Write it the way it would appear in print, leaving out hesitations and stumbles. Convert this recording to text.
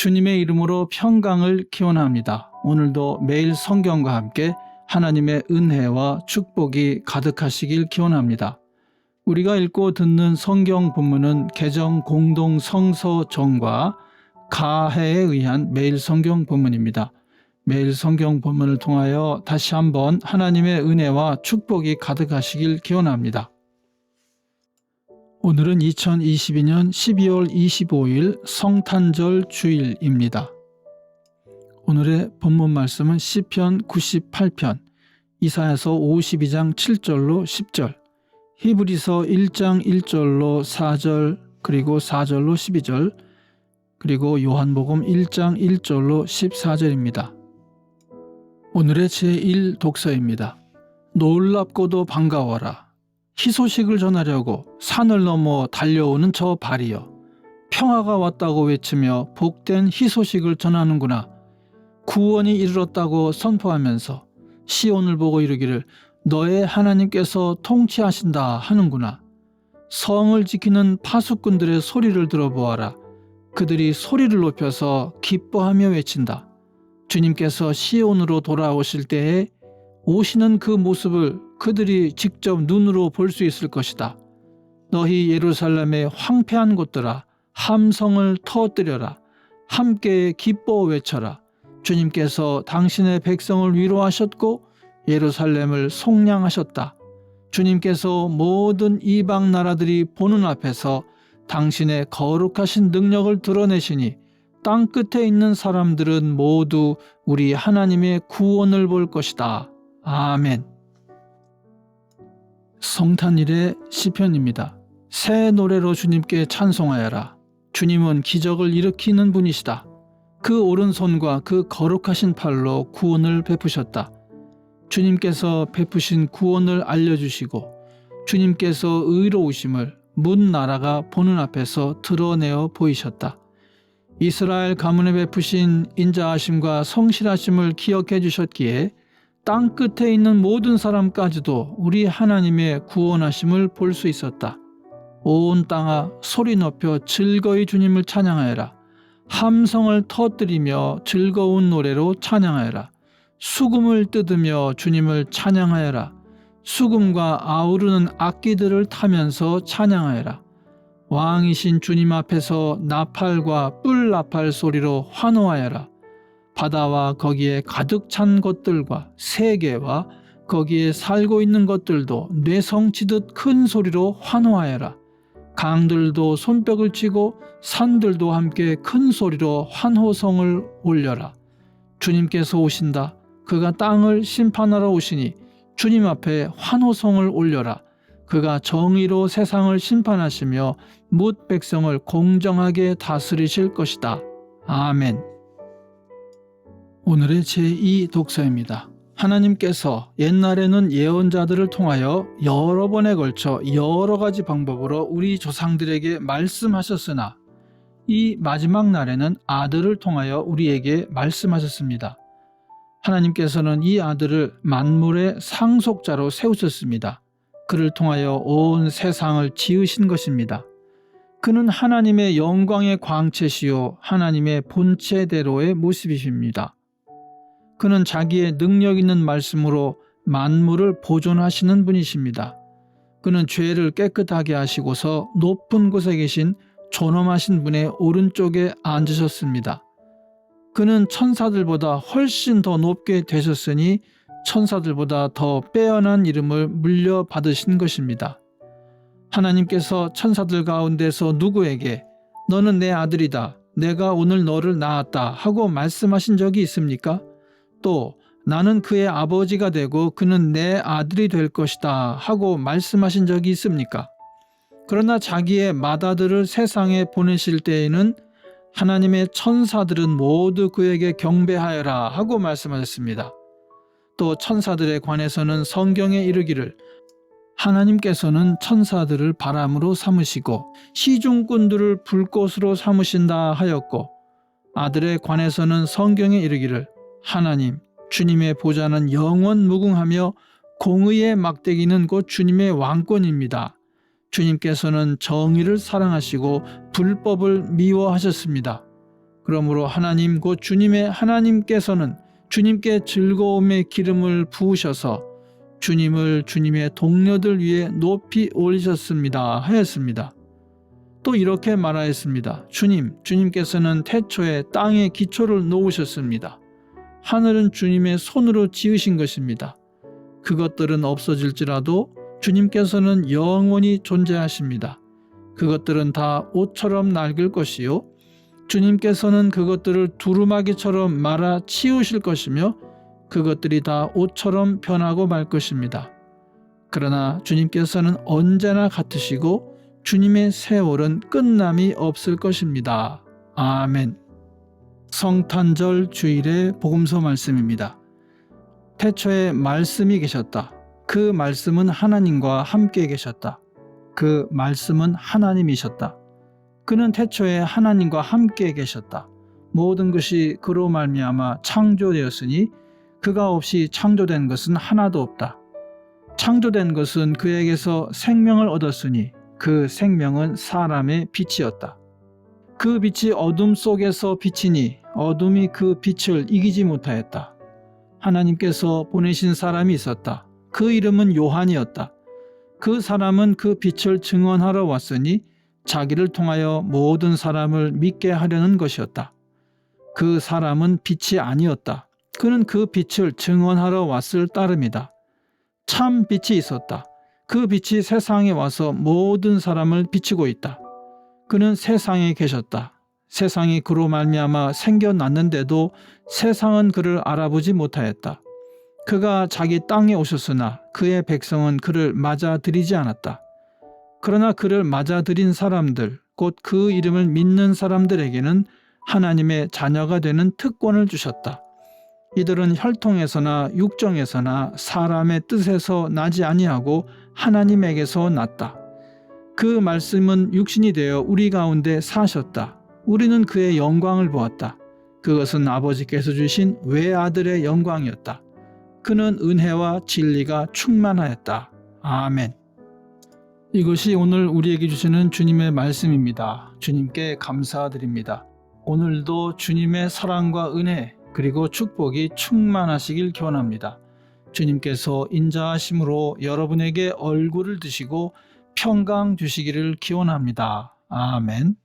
주님의 이름으로 평강을 기원합니다. 오늘도 매일 성경과 함께 하나님의 은혜와 축복이 가득하시길 기원합니다. 우리가 읽고 듣는 성경 본문은 개정 공동 성서 정과 가해에 의한 매일 성경 본문입니다. 매일 성경 본문을 통하여 다시 한번 하나님의 은혜와 축복이 가득하시길 기원합니다. 오늘은 2022년 12월 25일 성탄절 주일입니다. 오늘의 본문 말씀은 시편 98편, 이사야서 52장 7절로 10절, 히브리서 1장 1절로 4절, 그리고 4절로 12절, 그리고 요한복음 1장 1절로 14절입니다. 오늘의 제1 독서입니다. 놀랍고도 반가워라. 희소식을 전하려고 산을 넘어 달려오는 저 발이여. 평화가 왔다고 외치며 복된 희소식을 전하는구나. 구원이 이르렀다고 선포하면서 시온을 보고 이르기를 너의 하나님께서 통치하신다 하는구나. 성을 지키는 파수꾼들의 소리를 들어보아라. 그들이 소리를 높여서 기뻐하며 외친다. 주님께서 시온으로 돌아오실 때에 오시는 그 모습을 그들이 직접 눈으로 볼 수 있을 것이다. 너희 예루살렘의 황폐한 곳들아, 함성을 터뜨려라. 함께 기뻐 외쳐라. 주님께서 당신의 백성을 위로하셨고 예루살렘을 속량하셨다. 주님께서 모든 이방 나라들이 보는 앞에서 당신의 거룩하신 능력을 드러내시니 땅 끝에 있는 사람들은 모두 우리 하나님의 구원을 볼 것이다. 아멘. 성탄일의 시편입니다. 새 노래로 주님께 찬송하여라. 주님은 기적을 일으키는 분이시다. 그 오른손과 그 거룩하신 팔로 구원을 베푸셨다. 주님께서 베푸신 구원을 알려주시고 주님께서 의로우심을 문 나라가 보는 앞에서 드러내어 보이셨다. 이스라엘 가문에 베푸신 인자하심과 성실하심을 기억해 주셨기에 땅 끝에 있는 모든 사람까지도 우리 하나님의 구원하심을 볼 수 있었다. 온 땅아 소리 높여 즐거이 주님을 찬양하여라. 함성을 터뜨리며 즐거운 노래로 찬양하여라. 수금을 뜯으며 주님을 찬양하여라. 수금과 아우르는 악기들을 타면서 찬양하여라. 왕이신 주님 앞에서 나팔과 뿔 나팔 소리로 환호하여라. 바다와 거기에 가득 찬 것들과 세계와 거기에 살고 있는 것들도 뇌성치듯 큰 소리로 환호하여라. 강들도 손뼉을 치고 산들도 함께 큰 소리로 환호성을 올려라. 주님께서 오신다. 그가 땅을 심판하러 오시니 주님 앞에 환호성을 올려라. 그가 정의로 세상을 심판하시며 뭇 백성을 공정하게 다스리실 것이다. 아멘. 오늘의 제2 독서입니다. 하나님께서 옛날에는 예언자들을 통하여 여러 번에 걸쳐 여러 가지 방법으로 우리 조상들에게 말씀하셨으나 이 마지막 날에는 아들을 통하여 우리에게 말씀하셨습니다. 하나님께서는 이 아들을 만물의 상속자로 세우셨습니다. 그를 통하여 온 세상을 지으신 것입니다. 그는 하나님의 영광의 광채시요 하나님의 본체대로의 모습이십니다. 그는 자기의 능력 있는 말씀으로 만물을 보존하시는 분이십니다. 그는 죄를 깨끗하게 하시고서 높은 곳에 계신 존엄하신 분의 오른쪽에 앉으셨습니다. 그는 천사들보다 훨씬 더 높게 되셨으니 천사들보다 더 빼어난 이름을 물려받으신 것입니다. 하나님께서 천사들 가운데서 누구에게 너는 내 아들이다. 내가 오늘 너를 낳았다 하고 말씀하신 적이 있습니까? 또 나는 그의 아버지가 되고 그는 내 아들이 될 것이다 하고 말씀하신 적이 있습니까? 그러나 자기의 맏아들을 세상에 보내실 때에는 하나님의 천사들은 모두 그에게 경배하여라 하고 말씀하셨습니다. 또 천사들에 관해서는 성경에 이르기를 하나님께서는 천사들을 바람으로 삼으시고 시중꾼들을 불꽃으로 삼으신다 하였고 아들에 관해서는 성경에 이르기를 하나님 주님의 보좌는 영원 무궁하며 공의의 막대기는 곧 주님의 왕권입니다. 주님께서는 정의를 사랑하시고 불법을 미워하셨습니다. 그러므로 하나님 곧 주님의 하나님께서는 주님께 즐거움의 기름을 부으셔서 주님을 주님의 동료들 위해 높이 올리셨습니다 하였습니다. 또 이렇게 말하였습니다. 주님께서는 태초에 땅에 기초를 놓으셨습니다. 하늘은 주님의 손으로 지으신 것입니다. 그것들은 없어질지라도 주님께서는 영원히 존재하십니다. 그것들은 다 옷처럼 낡을 것이요 주님께서는 그것들을 두루마기처럼 말아 치우실 것이며 그것들이 다 옷처럼 변하고 말 것입니다. 그러나 주님께서는 언제나 같으시고 주님의 세월은 끝남이 없을 것입니다. 아멘. 성탄절 주일의 복음서 말씀입니다. 태초에 말씀이 계셨다. 그 말씀은 하나님과 함께 계셨다. 그 말씀은 하나님이셨다. 그는 태초에 하나님과 함께 계셨다. 모든 것이 그로 말미암아 창조되었으니 그가 없이 창조된 것은 하나도 없다. 창조된 것은 그에게서 생명을 얻었으니 그 생명은 사람의 빛이었다. 그 빛이 어둠 속에서 비치니 어둠이 그 빛을 이기지 못하였다. 하나님께서 보내신 사람이 있었다. 그 이름은 요한이었다. 그 사람은 그 빛을 증언하러 왔으니 자기를 통하여 모든 사람을 믿게 하려는 것이었다. 그 사람은 빛이 아니었다. 그는 그 빛을 증언하러 왔을 따름이다. 참 빛이 있었다. 그 빛이 세상에 와서 모든 사람을 비추고 있다. 그는 세상에 계셨다. 세상이 그로 말미암아 생겨났는데도 세상은 그를 알아보지 못하였다. 그가 자기 땅에 오셨으나 그의 백성은 그를 맞아들이지 않았다. 그러나 그를 맞아들인 사람들, 곧 그 이름을 믿는 사람들에게는 하나님의 자녀가 되는 특권을 주셨다. 이들은 혈통에서나 육정에서나 사람의 뜻에서 나지 아니하고 하나님에게서 났다. 그 말씀은 육신이 되어 우리 가운데 사셨다. 우리는 그의 영광을 보았다. 그것은 아버지께서 주신 외아들의 영광이었다. 그는 은혜와 진리가 충만하였다. 아멘. 이것이 오늘 우리에게 주시는 주님의 말씀입니다. 주님께 감사드립니다. 오늘도 주님의 사랑과 은혜 그리고 축복이 충만하시길 기원합니다. 주님께서 인자하심으로 여러분에게 얼굴을 드시고 평강 주시기를 기원합니다. 아멘.